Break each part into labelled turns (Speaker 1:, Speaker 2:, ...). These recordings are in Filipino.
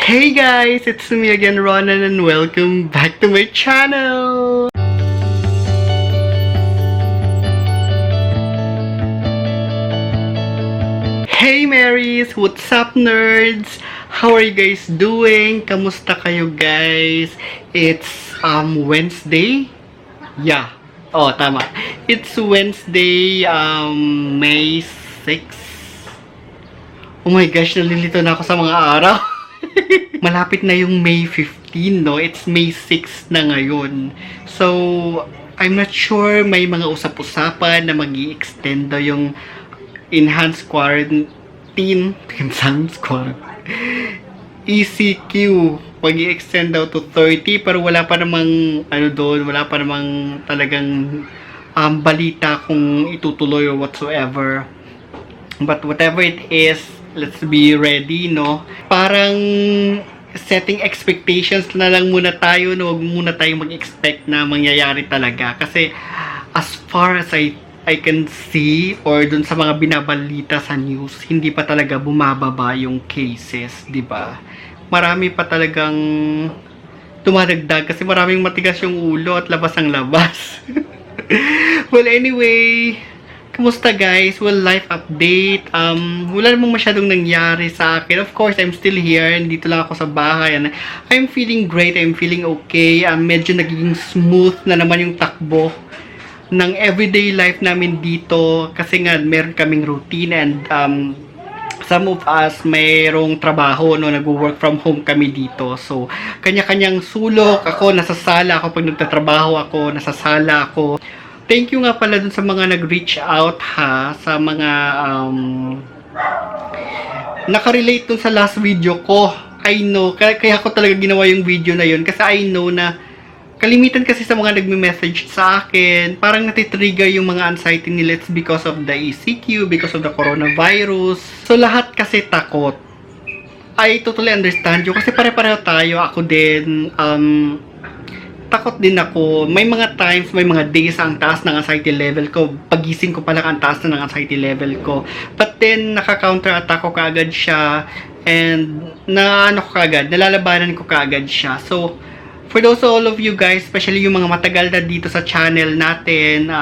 Speaker 1: Hey guys, it's me again, Ronan, and welcome back to my channel! Hey Marys! What's up, nerds? How are you guys doing? Kamusta kayo, guys? It's Wednesday? Yeah. Oh, tama. It's Wednesday, May 6. Oh my gosh, nalilito na ako sa mga araw. Malapit na yung May 15, no? It's May 6 na ngayon. So, I'm not sure may mga usap-usapan na mag-i-extend daw yung enhanced quarantine. Enhanced quarantine. ECQ. Mag-i-extend daw to 30, pero wala pa namang, wala pa namang talagang balita kung itutuloy or whatsoever. But whatever it is, let's be ready, no? Parang setting expectations na lang muna tayo, no? Huwag muna tayong mag-expect na mangyayari talaga. Kasi as far as I can see, or dun sa mga binabalita sa news, hindi pa talaga bumababa yung cases, di ba? Marami pa talagang tumadagdag kasi maraming matigas yung ulo at labas ang labas. Well, anyway, kamusta guys? Well, life update. Wala namang masyadong nangyari sa akin. Of course, I'm still here. Dito lang ako sa bahay. And I'm feeling great. I'm feeling okay. Medyo nagiging smooth na naman yung takbo ng everyday life namin dito. Kasi nga, meron kaming routine and some of us mayroong trabaho, no, nag-work from home kami dito. So, kanya-kanyang sulok. Ako, nasa sala ako. Pag nagtatrabaho ako, nasa sala ako. Thank you nga pala dun sa mga nag-reach out ha, sa mga nakarelate dun sa last video ko. I know, kaya ako talaga ginawa yung video na yun kasi I know na kalimitan kasi sa mga nagme-message sa akin, parang natitrigger yung mga anxiety nila. It's because of the ECQ, because of the coronavirus. So lahat kasi takot. I totally understand you kasi pare-pareho tayo. Ako din, takot din ako. May mga times, may mga days ang taas ng anxiety level ko. Pagising ko pa lang ang taas na ng anxiety level ko. But then, naka-counter-attack ko kaagad siya. And, nalalabanan ko kaagad siya. So, for those all of you guys, especially yung mga matagal na dito sa channel natin,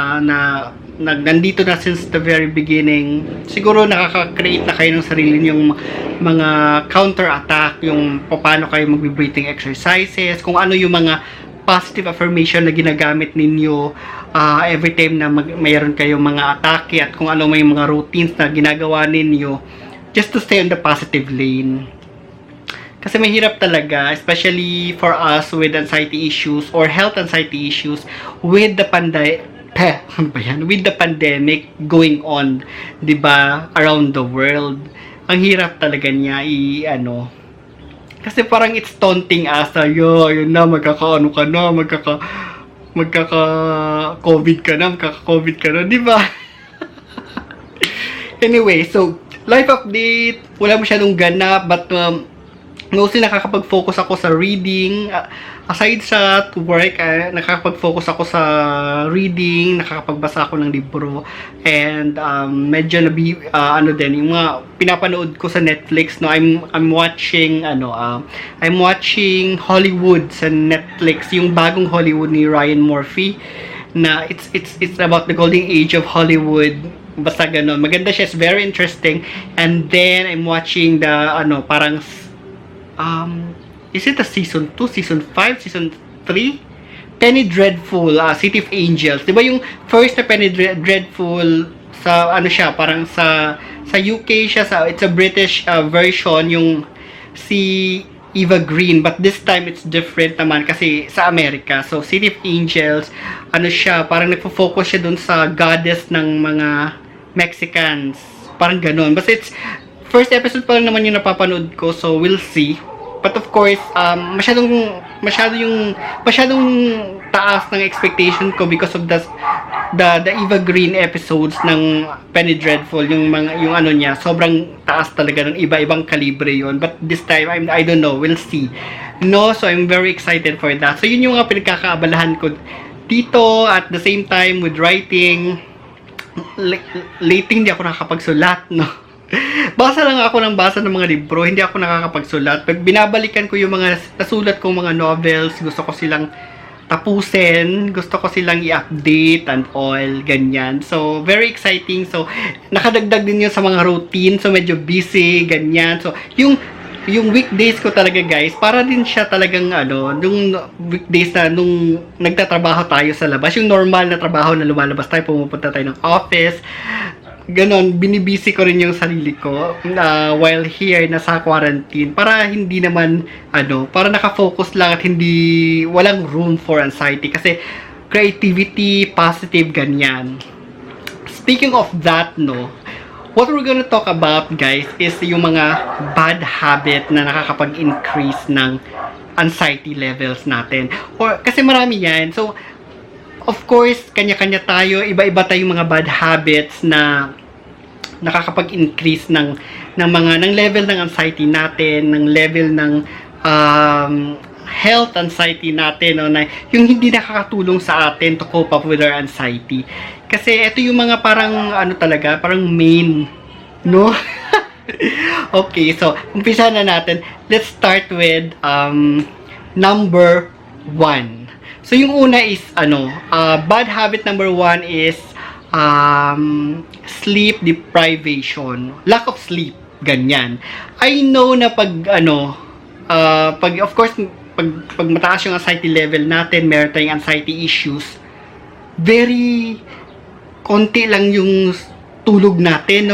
Speaker 1: nandito na since the very beginning, siguro nakaka-create na kayo ng sarili yung mga counter-attack, yung paano kayo mag-breathing exercises, kung ano yung mga positive affirmation na ginagamit ninyo every time na mayroon kayong mga atake at kung ano may mga routines na ginagawa ninyo just to stay on the positive lane. Kasi mahirap talaga, especially for us with anxiety issues or health anxiety issues with the with the pandemic going on, 'di ba, around the world. Ang hirap talaga niya kasi parang it's taunting us na, yun na, magkaka-COVID ka na, di ba? Anyway, so, life update, wala masyadong ganap, but mostly nakakapag-focus ako sa reading. Aside sa work, nakakapag-focus ako sa reading, nakakapagbasa ako ng libro, and medyo din yung mga pinapanood ko sa Netflix, no. I'm watching Hollywood sa Netflix, yung bagong Hollywood ni Ryan Murphy, na it's about the golden age of Hollywood. Basta ganun, maganda siya, it's very interesting. And then I'm watching the parang is it a season 2, season 5, season 3? Penny Dreadful, City of Angels. Diba yung first na Penny Dreadful sa siya, parang sa UK siya, it's a British version, yung si Eva Green, but this time it's different naman kasi sa Amerika. So City of Angels, siya, parang nagfo-focus siya dun sa goddess ng mga Mexicans. Parang ganun. But it's first episode pa lang naman yung napapanood ko, so we'll see. But of course, masyadong taas ng expectation ko because of the Eva Green episodes ng Penny Dreadful, yung niya, sobrang taas talaga, ng iba-ibang kalibre yon. But this time, I don't know, we'll see. No, so I'm very excited for that. So yun yung mga pinagkakaabalahan ko dito. At the same time with writing, lately hindi ako nakakapagsulat, no. Basa lang ako ng basa ng mga libro, hindi ako nakakapagsulat. Pag binabalikan ko yung mga nasulat kong mga novels, gusto ko silang tapusin, gusto ko silang i-update and all, ganyan. So, very exciting. So, nakadagdag din yun sa mga routine. So, medyo busy, ganyan. So, yung weekdays ko talaga guys, para din siya talagang nung weekdays na nung nagtatrabaho tayo sa labas, yung normal na trabaho na lumalabas tayo, pumupunta tayo ng office, ganon, binibisi ko rin yung sarili ko while here, nasa quarantine, para hindi naman, para nakafocus lang at hindi, walang room for anxiety, kasi creativity, positive, ganyan. Speaking of that, what we're gonna talk about, guys, is yung mga bad habit na nakakapag-increase ng anxiety levels natin. Kasi marami yan. So, of course, kanya-kanya tayo, iba-iba tayong mga bad habits na nakakapag-increase ng level ng anxiety natin, ng level ng health anxiety natin, na yung hindi nakakatulong sa atin to cope up with our anxiety. Kasi ito yung mga parang talaga, parang main, no? Okay, so umpisa na natin. Let's start with number 1. So yung una is bad habit number 1 is sleep deprivation, lack of sleep, ganyan. I know na pag of course pag mataas yung anxiety level natin, meron tayong anxiety issues, very konti lang yung tulog natin,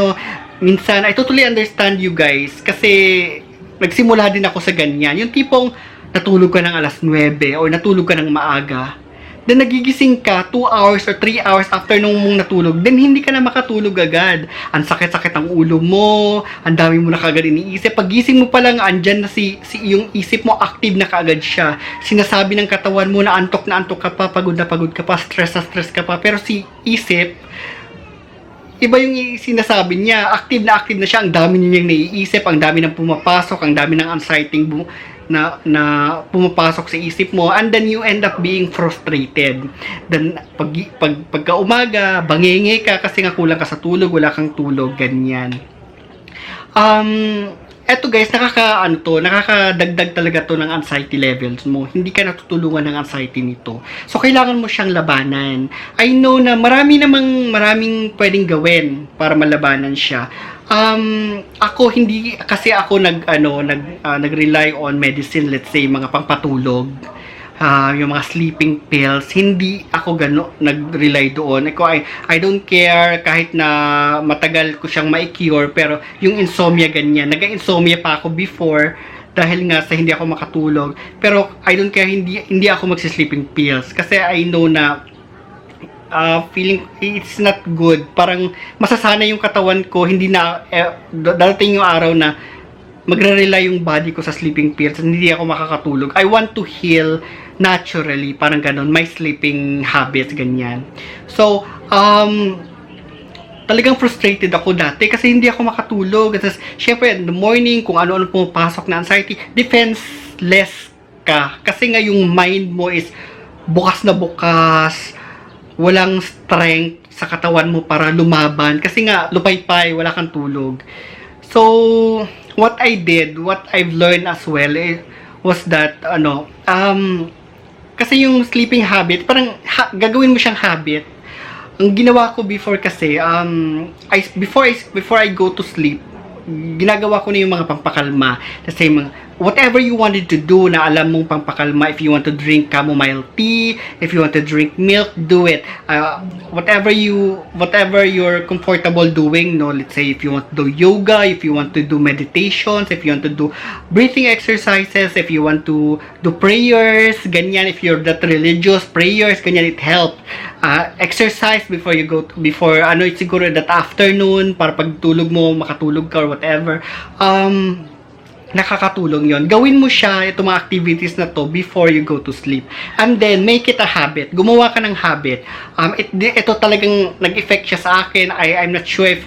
Speaker 1: minsan I totally understand you guys, kasi nagsimula din ako sa ganyan, yung tipong natulog ka ng alas 9 or natulog ka ng maaga, then nagigising ka 2 hours or 3 hours after nung mong natulog, then hindi ka na makatulog agad. Ang sakit-sakit ang ulo mo, ang dami mo na kaagad iniisip. Pagising mo pa lang, andyan na yung isip mo, active na kaagad siya. Sinasabi ng katawan mo na antok ka pa, pagod ka pa, stress na stress ka pa. Pero si isip, iba yung sinasabi niya, active na siya, ang dami niyang naiisip, ang dami nang pumapasok, ang dami ng anxiety na pumapasok sa isip mo, and then you end up being frustrated. Then pagka umaga, bangenge ka kasi nga kulang ka sa tulog, wala kang tulog, ganyan. Eto guys, nakakadagdag talaga to ng anxiety levels mo. Hindi ka natutulungan ng anxiety nito. So, kailangan mo siyang labanan. I know na maraming pwedeng gawin para malabanan siya. Ako hindi kasi ako nag-rely on medicine, let's say mga pangpatulog, yung mga sleeping pills, hindi ako nag-rely doon. I don't care kahit na matagal ko siyang ma-cure, pero yung insomnia ganyan, nag-insomnia pa ako before dahil nga sa hindi ako makatulog, pero I don't care, hindi ako magsi-sleeping pills kasi I know na feeling it's not good. Parang masasana yung katawan ko, hindi na darating yung araw na magre-rely yung body ko sa sleeping pills, hindi ako makakatulog. I want to heal naturally, parang ganon, my sleeping habits, ganyan. So, talagang frustrated ako dati kasi hindi ako makatulog. Kasi syempre in the morning, kung ano-ano pumapasok na anxiety, defenseless ka. Kasi nga yung mind mo is bukas na bukas, walang strength sa katawan mo para lumaban kasi nga lupaypay, wala kang tulog. So what I've learned as well was that kasi yung sleeping habit, parang gagawin mo siyang habit. Ang ginawa ko before kasi before I go to sleep, ginagawa ko na yung mga pampakalma, kasi whatever you wanted to do na alam mong pampakalma. If you want to drink chamomile tea, if you want to drink milk, do it. Whatever you're comfortable doing, let's say if you want to do yoga, if you want to do meditations, if you want to do breathing exercises, if you want to do prayers, ganyan, if you're that religious, prayers, ganyan, it helps. Exercise before it's siguro that afternoon, para pagtulog mo, makatulog ka or whatever. Nakakatulong yon. Gawin mo siya, itong mga activities na to before you go to sleep. And then, make it a habit. Gumawa ka ng habit. Ito talagang nag-effect siya sa akin. I'm not sure if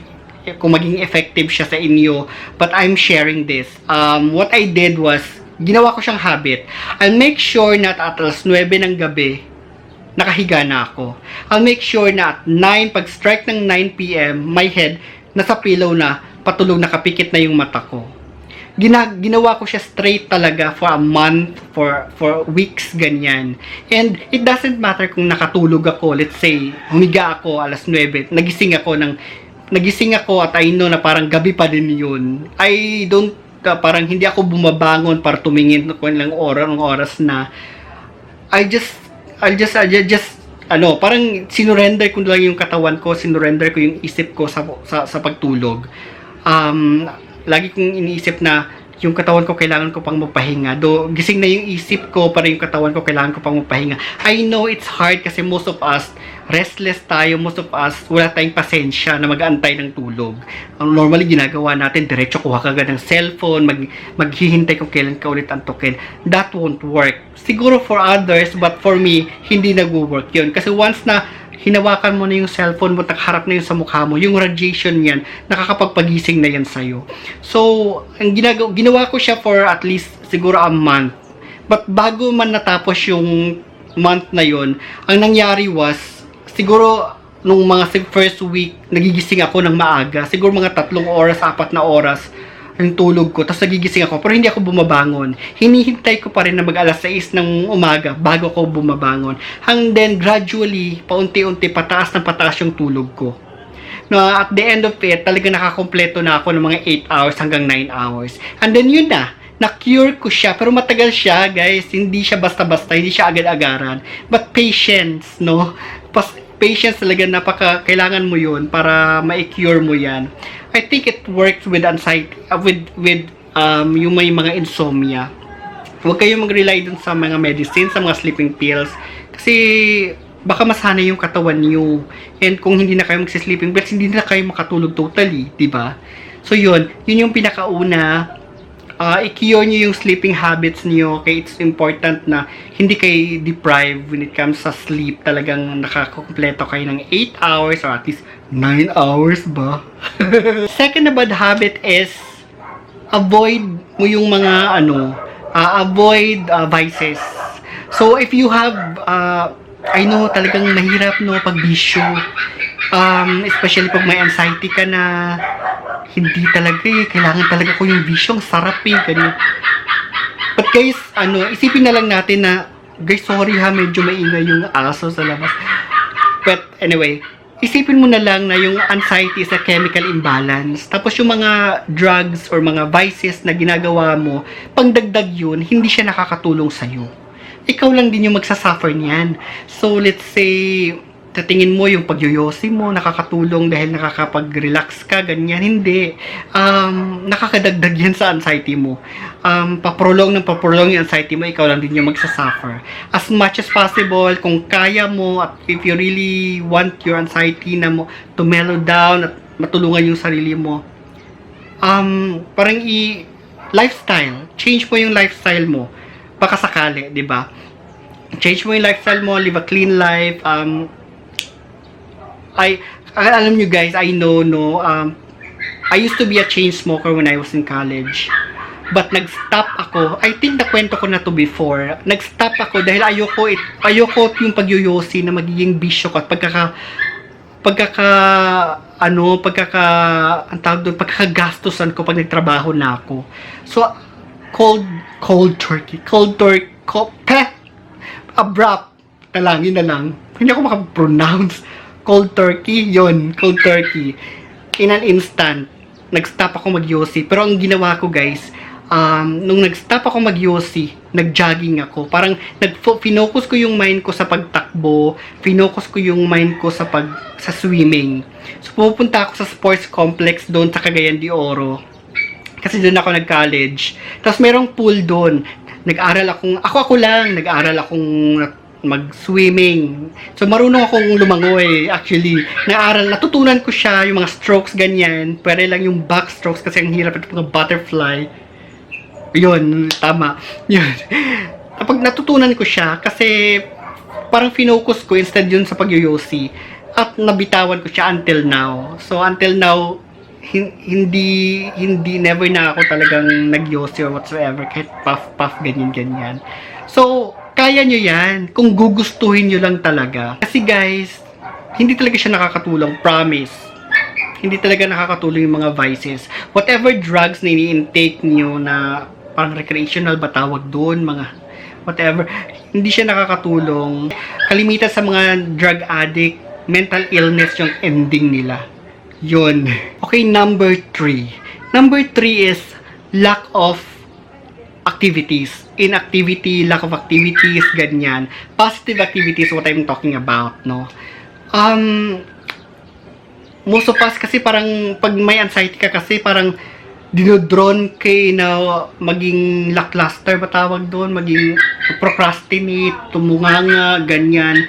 Speaker 1: kung maging effective siya sa inyo, but I'm sharing this. What I did was, ginawa ko siyang habit. I'll make sure na at alas 9 ng gabi, nakahiga na ako. I'll make sure na at 9, pag strike ng 9 p.m., my head, nasa pillow na, patulog, nakapikit na yung mata ko. Ginawa ko siya straight talaga for a month, for weeks, ganyan. And it doesn't matter kung nakatulog ako, let's say, humiga ako alas 9, nagising ako at I know na parang gabi pa din yun. I don't, parang hindi ako bumabangon para tumingin ko ng oras na. I'll just, parang sinurrender ko lang yung katawan ko, sinurrender ko yung isip ko sa pagtulog. Lagi kong iniisip na yung katawan ko kailangan ko pang magpahinga. Gising na yung isip ko, para yung katawan ko kailangan ko pang magpahinga. I know it's hard kasi most of us, restless tayo, most of us, wala tayong pasensya na mag-aantay ng tulog. Normally, ginagawa natin, diretso kuha ka agad ng cellphone, maghihintay kung kailan ka ulit antukin. That won't work. Siguro for others, but for me, hindi nag-work yun. Kasi once na hinawakan mo na yung cellphone mo, nakaharap na yung sa mukha mo, yung radiation yan, nakakapagpagising na yan sa'yo. So, ang ginawa ko siya for at least siguro a month. But bago man natapos yung month na yun, ang nangyari was, siguro nung mga first week, nagigising ako ng maaga. Siguro mga 3 oras, 4 na oras yung tulog ko, tapos nagigising ako, pero hindi ako bumabangon. Hinihintay ko pa rin na mag-alas 6 ng umaga bago ako bumabangon. And then, gradually, paunti-unti, pataas ng pataas yung tulog ko. Na at the end of it, talaga nakakompleto na ako ng mga 8 hours hanggang 9 hours. And then, yun na-cure ko siya, pero matagal siya, guys. Hindi siya basta-basta, hindi siya agad-agaran. But patience, no? Patience talaga, kailangan mo yun para ma-cure mo yan. I think it works with anxiety, yung may mga insomnia. Huwag kayong mag-rely dun sa mga medicines, sa mga sleeping pills. Kasi, baka masanay yung katawan niyo. And kung hindi na kayo mag-sleeping pills, hindi na kayo makatulog totally, diba? So yun yung pinakauna. I-cure nyo yung sleeping habits niyo. Okay, it's important na hindi kayo deprived when it comes sa sleep. Talagang nakakompleto kayo ng 8 hours or at least 9 hours ba? Second na bad habit is avoid mo yung mga avoid vices. So if you have I know talagang mahirap pag bisyo, especially pag may anxiety ka na, hindi talaga kailangan talaga ko yung bisyong sarap ganyan. But guys, isipin na lang natin na, guys, sorry medyo maingay yung aso sa labas. But anyway, isipin mo na lang na yung anxiety is a chemical imbalance. Tapos yung mga drugs or mga vices na ginagawa mo, pangdagdag yun, hindi siya nakakatulong sa'yo. Ikaw lang din yung magsasuffer niyan. So let's say, tatingin mo yung pagyoyosi mo, nakakatulong dahil nakakapag-relax ka, ganyan. Hindi. Nakakadagdag yan sa anxiety mo. Paprolong yung anxiety mo, ikaw lang din yung magsasuffer. As much as possible, kung kaya mo, at if you really want your anxiety to mellow down, at matulungan yung sarili mo, parang lifestyle. Change mo yung lifestyle mo. Baka sakali, di ba? Change mo yung lifestyle mo, live a clean life. Alam nyo guys, I know, I used to be a chain smoker when I was in college. But nag-stop ako. I think nakwento ko na to before. Nag-stop ako dahil ayoko yung pagyoyosi na magiging bisyo ko at pagkakagastusan ko pag nagtrabaho na ako. So, cold turkey, abrupt, talangin na lang. Hindi ako makapronounce. Cold turkey, cold turkey. In an instant, nag-stop ako mag-yosi. Pero ang ginawa ko guys, nung nag-stop ako mag-yosi, nag-jogging ako. Parang finocus ko yung mind ko sa pagtakbo, finocus ko yung mind ko sa swimming. So pupunta ako sa sports complex doon sa Cagayan de Oro. Kasi doon ako nag-college. Tapos merong pool doon. Nag-aral akong mag-swimming. So, marunong akong lumangoy, actually. Natutunan ko siya, yung mga strokes, ganyan. Pwede lang yung backstrokes kasi ang hirap ito mga butterfly. Yun, tama. Yun. Kapag natutunan ko siya, kasi parang finocus ko instead yun sa pagyoyosi. At nabitawan ko siya until now. So, until now, never na ako talagang nag-yosi or whatsoever, kahit puff, ganyan. So, kaya nyo yan, kung gugustuhin nyo lang talaga. Kasi guys, hindi talaga siya nakakatulong, promise. Hindi talaga nakakatulong yung mga vices. Whatever drugs na ini-intake nyo na parang recreational ba tawag doon, mga whatever, hindi siya nakakatulong. Kalimitan sa mga drug addict, mental illness yung ending nila. Yun. Okay, number 3. Number 3 is lack of activities. Inactivity, lack of activities, ganyan. Positive activities, what I'm talking about, no? Most of us kasi parang pag may anxiety ka kasi parang dinodron kay na maging lackluster ba tawag doon, maging procrastinate, tumunganga, ganyan.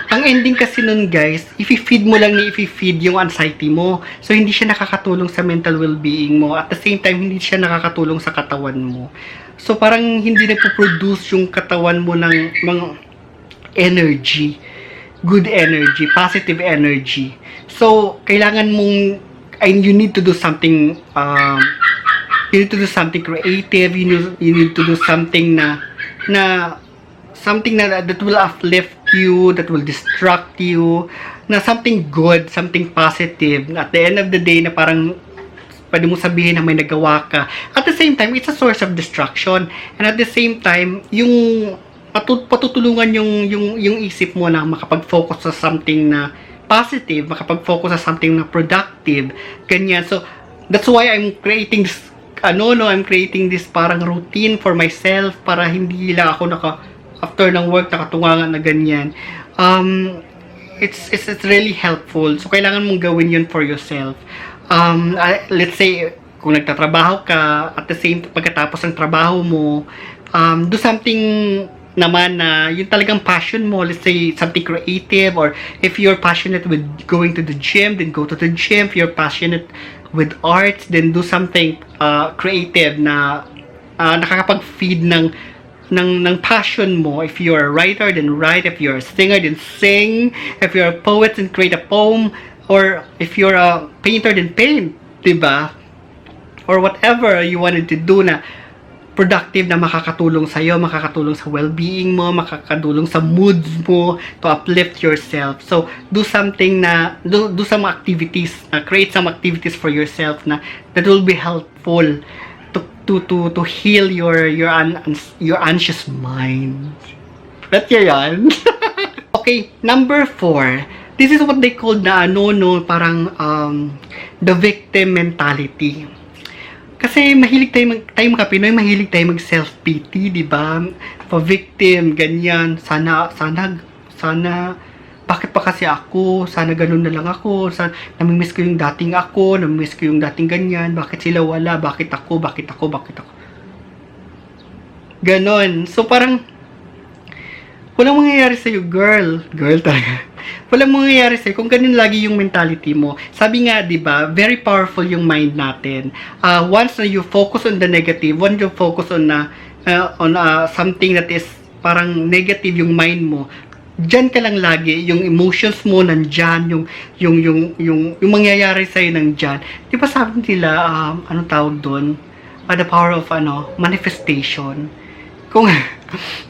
Speaker 1: Ang ending kasi nun guys, i-feed mo lang ni i-feed yung anxiety mo. So hindi siya nakakatulong sa mental well-being mo. At the same time, hindi siya nakakatulong sa katawan mo. So parang hindi nagpo-produce yung katawan mo ng mga energy. Good energy, positive energy. So, kailangan mong, you need to do something, you need to do something creative, you need to do something something that will uplift you, that will distract you, na something good, something positive. At the end of the day, na parang, pwede mo sabihin na may nagawa ka. At the same time, it's a source of distraction. And at the same time, yung patutulungan yung isip mo na makapag-focus sa something na positive, makapag-focus sa something na productive, ganyan. So, that's why I'm creating this, I'm creating this parang routine for myself para hindi lang ako after ng work, nakatungangan na ganyan. It's really helpful. So, kailangan mong gawin yun for yourself. Let's say, kung nagtatrabaho ka, at the same, pagkatapos ng trabaho mo, do something naman na yung talagang passion mo, let's say something creative, or if you're passionate with going to the gym, then go to the gym. If you're passionate with arts, then do something creative na nakakapag-feed ng passion mo. If you're a writer, then write. If you're a singer, then sing. If you're a poet, then create a poem. Or if you're a painter, then paint, diba? Or whatever you wanted to do na productive na makakatulong sa'yo, makakatulong sa well-being mo, makakatulong sa moods mo, to uplift yourself. So, do something do some activities, create some activities for yourself that will be helpful to heal your anxious mind. That's yan. Okay, number 4. This is what they call parang the victim mentality. Kasi mahilig tayo mga Pinoy, mahilig tayo mag self-pity, di ba? Pa-victim, ganyan. Sana, bakit pa kasi ako? Sana ganun na lang ako. Namimiss ko yung dating ako, namimiss ko yung dating ganyan. Bakit sila wala? Bakit ako? Ganon. So, parang, walang mangyayari sa'yo, girl. Girl talaga. Walang mangyayari sa'yo kung ganun lagi yung mentality mo. Sabi nga, di ba, very powerful yung mind natin. Once na you focus on the negative, once you focus on something that is parang negative yung mind mo, dyan ka lang lagi, yung emotions mo nandyan, yung mangyayari sa'yo nandyan. Di ba sabi nila, anong tawag doon? The power of manifestation. Kung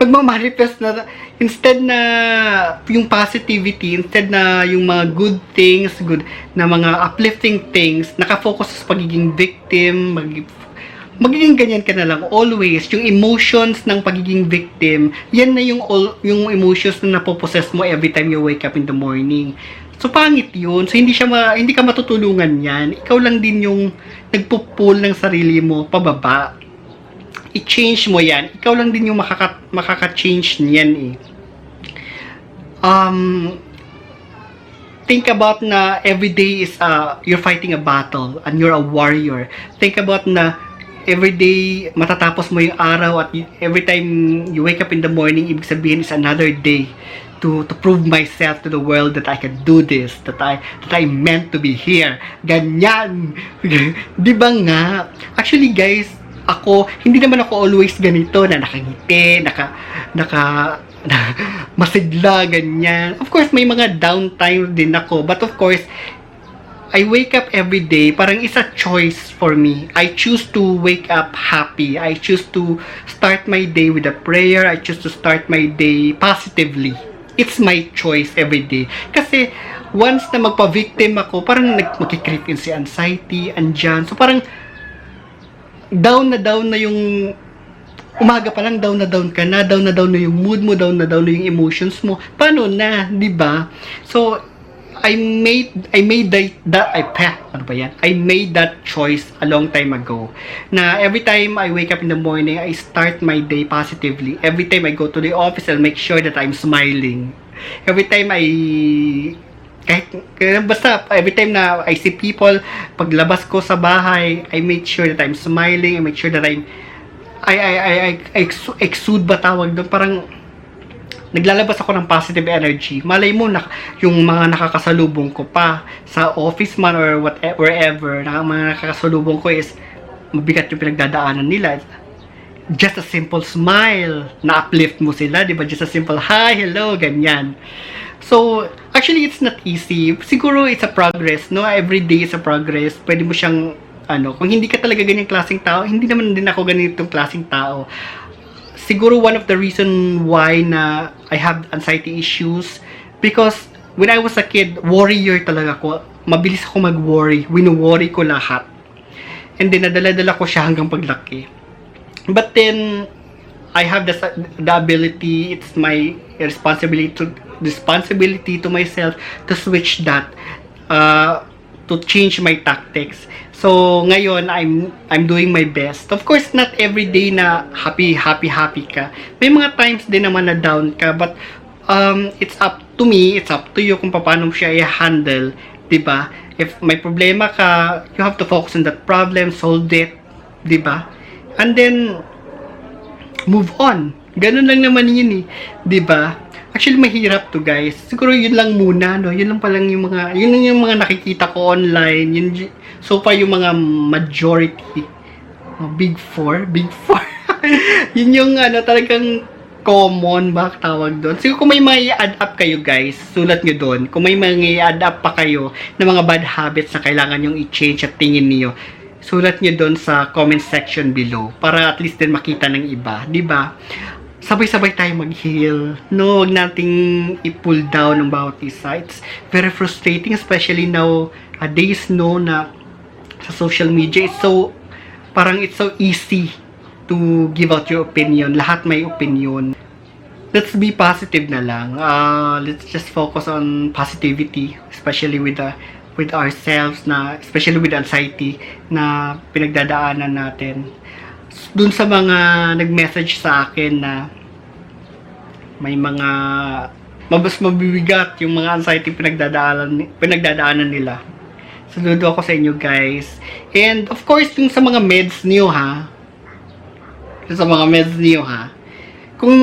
Speaker 1: magmamanifest na, instead na yung positivity, instead na yung mga good things, na mga uplifting things, nakafocus sa pagiging victim, magiging ganyan ka na lang always. Yung emotions ng pagiging victim, yan na yung emotions na napopossess mo every time you wake up in the morning. So pangit yun. So hindi ka matutulungan yan. Ikaw lang din yung nagpo-pull ng sarili mo pababa. I-change mo yan. Ikaw lang din yung makaka-change niyan eh. Think about na every day is you're fighting a battle and you're a warrior. Think about na every day matatapos mo yung araw at every time you wake up in the morning, ibig sabihin is another day to prove myself to the world that I can do this, that I meant to be here. Ganyan. Di ba nga? Actually guys, hindi naman ako always ganito na nakangiti, masigla, ganyan. Of course, may mga downtime din ako. But of course, I wake up every day, parang it's a choice for me. I choose to wake up happy. I choose to start my day with a prayer. I choose to start my day positively. It's my choice every day. Kasi, once na magpa-victim ako, parang magki-creep in si anxiety, andyan. So, parang down na yung umaga pa lang, down ka na, down na yung mood mo, down na yung emotions mo. Paano na, 'di ba? So I made that choice a long time ago. Na every time I wake up in the morning, I start my day positively. Every time I go to the office, I'll make sure that I'm smiling. Every time basta every time na I see people, paglabas ko sa bahay, I make sure that I'm smiling. I make sure that I exude ba tawag doon, parang naglalabas ako ng positive energy. Malay mo na yung mga nakakasalubong ko pa sa office man or wherever, mga nakakasalubong ko is mabigat yung pinagdadaanan nila. Just a simple smile, na-uplift mo sila, di ba? Just a simple hi, hello, ganyan. So, actually, it's not easy. Siguro, it's a progress, no? Every day is a progress. Pwede mo siyang kung hindi ka talaga ganyang klaseng tao, hindi naman din ako ganitong klaseng tao. Siguro one of the reason why na I have anxiety issues, because when I was a kid, worrier talaga ako. Mabilis ako mag-worry. Wino-worry ko lahat. And then, nadala-dala ko siya hanggang paglaki. But then, I have the ability, it's my responsibility to myself to switch that, to change my tactics. So, ngayon, I'm doing my best. Of course, not every day na happy ka. May mga times din naman na down ka, but it's up to me, it's up to you kung paano siya i-handle, 'di ba? If may problema ka, you have to focus on that problem, solve it, 'di ba? And then move on. Ganun lang naman 'yun eh, 'di ba? Actually, mahirap to, guys. Siguro yun lang muna, no? Yun lang palang yung mga nakikita ko online. Yun, so far, yung mga majority. Big four. Yun yung, talagang common ba tawag doon. Siguro kung may i-add up kayo, guys, sulat nyo doon. Kung may i-add up pa kayo na mga bad habits na kailangan yung i-change at tingin niyo, sulat nyo doon sa comment section below. Para at least din makita ng iba. Diba? Sabay-sabay tayo mag-heal. No, wag nating i-pull down ang bawat isa. It's very frustrating, especially nowadays, no, na sa social media, it's so easy to give out your opinion. Lahat may opinion. Let's be positive na lang. Let's just focus on positivity, especially with ourselves, especially with anxiety na pinagdadaanan natin. Dun sa mga nag-message sa akin na may mga mas mabibigat yung mga anxiety pinagdadaanan nila. Saludo ako sa inyo, guys. And of course, yung sa mga meds niyo, ha. Kung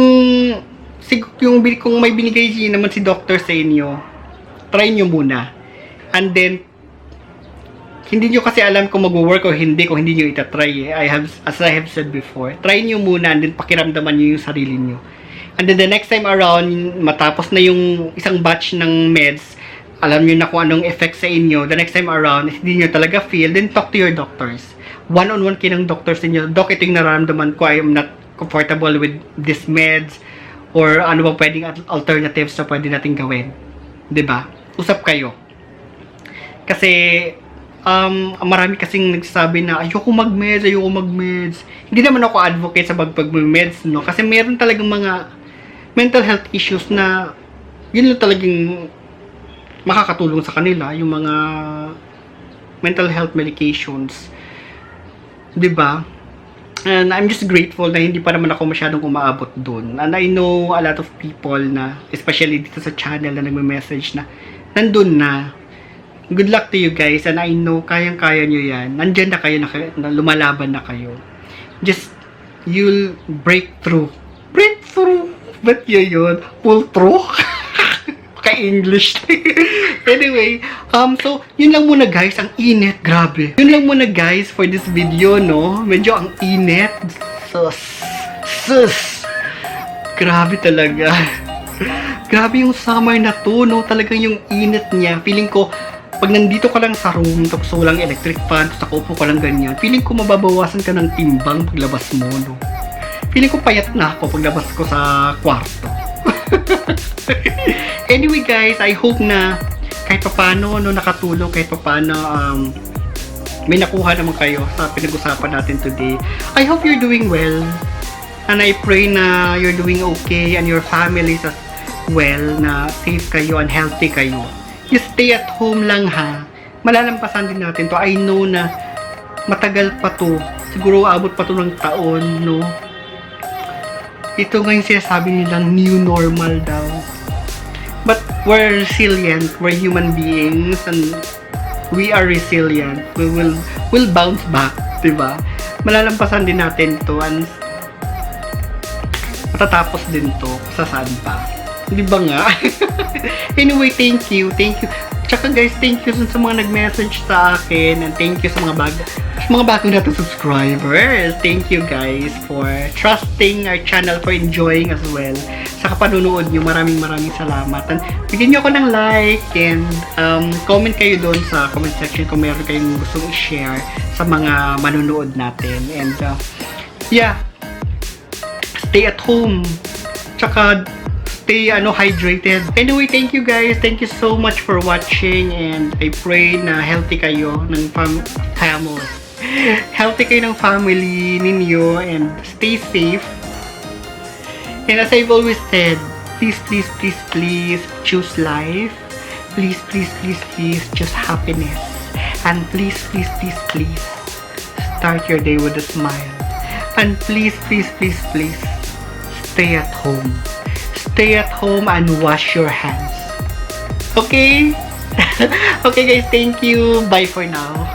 Speaker 1: may binigay naman si doctor sa inyo, try nyo muna. And then hindi nyo kasi alam kung mag-work o hindi kung hindi nyo itatry. As I have said before, try nyo muna and then pakiramdaman nyo yung sarili nyo. And then the next time around, matapos na yung isang batch ng meds, alam nyo na kung anong effect sa inyo. The next time around, hindi nyo talaga feel, then talk to your doctors. One-on-one kayo ng doctors ninyo. Doc, ito yung nararamdaman ko, I am not comfortable with these meds, or ano bang pwedeng alternatives na pwede natin gawin. 'Di ba? Usap kayo. Kasi marami kasing nagsasabi na ayoko mag-meds. Hindi naman ako advocate sa pag-meds, no? Kasi meron talagang mga mental health issues na yun lang talagang makakatulong sa kanila, yung mga mental health medications. 'Di ba? And I'm just grateful na hindi pa naman ako masyadong umaabot doon. And I know a lot of people na, especially dito sa channel, na nagme-message na nandun na. Good luck to you guys, and I know kayang-kaya nyo yan. Nandyan na kayo, na lumalaban na kayo. Just, you'll break through. Ba't yun? Pull through? Ka-English. Anyway, so, yun lang muna guys, ang init, grabe. Yun lang muna guys for this video, no? Medyo ang init. Sus. Grabe talaga. Grabe yung summer na to, no? Talagang yung init niya. Feeling ko, pag nandito ka lang sa room, tapos walang electric fan, tapos nakaupo ka lang ganyan, feeling ko mababawasan ka ng timbang paglabas mo, no? Feeling ko payat na ako paglabas ko sa kwarto. Anyway guys, I hope na kahit paano, no, nakatulong, kahit paano, may nakuha naman kayo sa pinag-usapan natin today. I hope you're doing well. And I pray na you're doing okay and your families as well, na safe kayo and healthy kayo. You stay at home lang ha. Malalampasan din natin to. I know na matagal pa to. Siguro abot pa to ng taon, no? Ito nga yung sinasabi nilang new normal daw. But we're resilient. We're human beings and we are resilient. We'll bounce back, diba? Malalampasan din natin to and matatapos din to sa saan pa. Di ba nga? Anyway, thank you. Tsaka guys, thank you sa mga nag-message sa akin and thank you sa mga bagong natin subscribers. Thank you guys for trusting our channel, for enjoying as well. Sa kapanunood nyo, maraming salamat. And bigyan nyo ako ng like and comment kayo doon sa comment section kung meron kayong gustong i-share sa mga manunood natin. And yeah, stay at home. Tsaka stay hydrated. Anyway, thank you guys. Thank you so much for watching and I pray na healthy kayo ng family. Healthy kayo ng family ninyo and stay safe. And as I've always said, please choose life. Please choose happiness. And please start your day with a smile. And please stay at home. Stay at home and wash your hands. Okay? Okay guys, thank you. Bye for now.